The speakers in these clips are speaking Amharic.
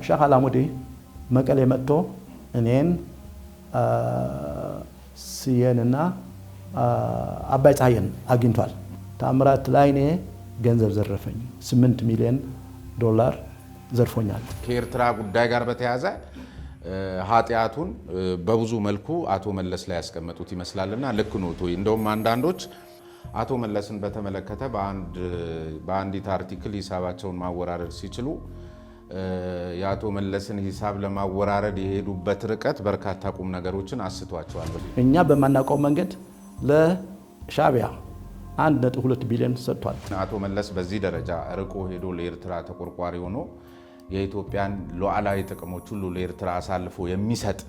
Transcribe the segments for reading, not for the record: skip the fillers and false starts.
ሼህ አላሙዲ መቀሌ መጥቶ እኔን ስየንና አባይ ፀሐይን አግኝቷል። ታምራት ላይኔ ገንዘብ ዘረፈኝ፣ $8 ሚሊዮን ዘርፎኛል። ከኤርትራ ጉዳይ ጋር በተያያዘ ኃጢአቱን በብዙ መልኩ አቶ መለስ ላይ ያስቀመጡት ይመስላልና ልክ ነው። እንደውም አንዳንዶች አቶ መለስን በተመለከተ በአንዲት አርቲክል ሂሳባቸውን ማወራረድ ሲችሉ የአቶ መለስን ሂሳብ ለማወራረድ የሄዱበት ርቀት በርካታ ቁም ነገሮችን አስቷቸዋል። እኛ በማናውቀው መንገድ ለሻዕቢያ 1.2 ቢሊዮን ሰጥቷል። አቶ መለስ በዚህ ደረጃ ርቆ ሄዶ ለኤርትራ ተቆርቋሪ ሆኖ የኢትዮጵያን ሉዓላዊ ጥቅሞች ሁሉ ለኤርትራ አሳልፎ የሚሰጥ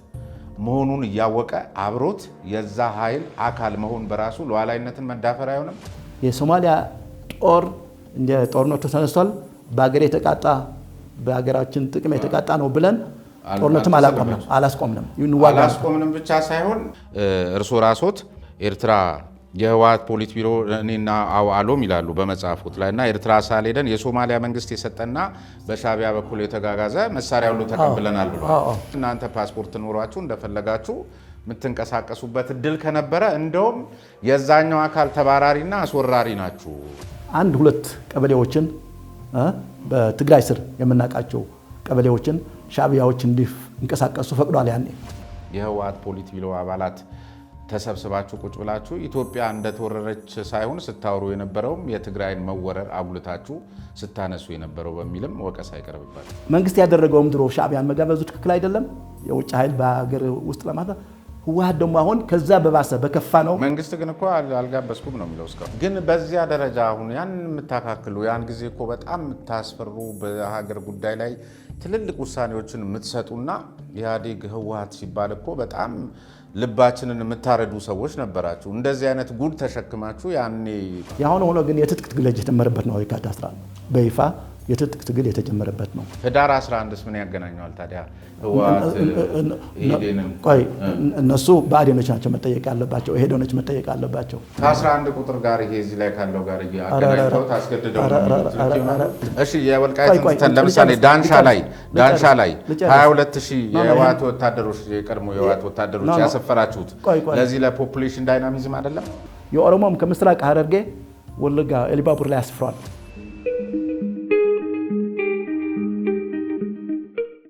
መሆኑን እያወቀ አብሮት የዛ ኃይል አካል መሆን በራሱ ሉዓላዊነትን መዳፈር አይሆንም። የሶማሊያ ጦር እንደ ጦርነቱ ተነስቷል። በአገር የተቃጣ በአገራችን ጥቅም የተቃጣ ነው ብለን ጦርነትም አላስቆምንም ብቻ ሳይሆን እርሶ ራሶት ኤርትራ የህወሓት ፖሊት ቢሮ እኔና አውዓሎም ይላሉ በመጽሐፉት ላይ እና ኤርትራ ሳልሄደን የሶማሊያ መንግስት የሰጠና በሻዕቢያ በኩል የተጋጋዘ መሳሪያ ሁሉ ተቀብለናል ብሎ እናንተ ፓስፖርት ኖሯችሁ እንደፈለጋችሁ የምትንቀሳቀሱበት እድል ከነበረ እንደውም የዛኛው አካል ተባራሪና አስወራሪ ናችሁ። 1-2 ቀበሌዎችን በትግራይ ስር የምናውቃቸው ቀበሌዎችን ሻዕቢያዎች እንዲንቀሳቀሱ ፈቅዷል። ያኔ የህወሓት ፖሊት ቢሮ አባላት ተሰብስባችሁ ቁጭ ብላችሁ ኢትዮጵያ እንደተወረረች ሳይሆን ስታወሩ የነበረውም የትግራይን መወረር አጉልታችሁ ስታነሱ የነበረው በሚልም ወቀሳ ይቀርብባል። መንግስት ያደረገውም ድሮ ሻዕቢያን መጋበዙ ትክክል አይደለም። የውጭ ኃይል በሀገር ውስጥ ለማለት ህወሓት ደግሞ አሁን ከዛ በባሰ በከፋ ነው። መንግስት ግን እኮ አልጋበዝኩም ነው የሚለው እስካሁን። ግን በዚያ ደረጃ አሁን ያን የምታካክሉ ያን ጊዜ እኮ በጣም የምታስፈሩ በሀገር ጉዳይ ላይ ትልልቅ ውሳኔዎችን የምትሰጡና ኢህአዴግ ህወሓት ሲባል እኮ በጣም ልባችንን የምታረዱ ሰዎች ነበራችሁ። እንደዚህ አይነት ጉድ ተሸክማችሁ ያኔ ያሁን ሆኖ ግን የትጥቅ ትግል የተጀመረበት ነው። የካቲት 11 በይፋ የትጥቅ ትግል የተጀመረበት ነው። ህዳር 11 ምን ያገናኘዋል ታዲያ? ህወሓት ቆይ እነሱ ብአዴኖች ናቸው መጠየቅ ያለባቸው፣ ኢህዴኖች መጠየቅ አለባቸው። ከ11 ቁጥር ጋር ይሄ እዚህ ላይ ካለው ጋር አገናኝተው ታስገድደው። እሺ የወልቃይትን ለምሳሌ ዳንሻ ላይ 22000 የህወሓት ወታደሮች የቀድሞ የህወሓት ወታደሮች ያሰፈራችሁት ለዚህ ለፖፑሌሽን ዳይናሚዝም አይደለም? የኦሮሞም ከምስራቅ ሐረርጌ ወለጋ ኤሊባቡር ላይ አስፍሯል።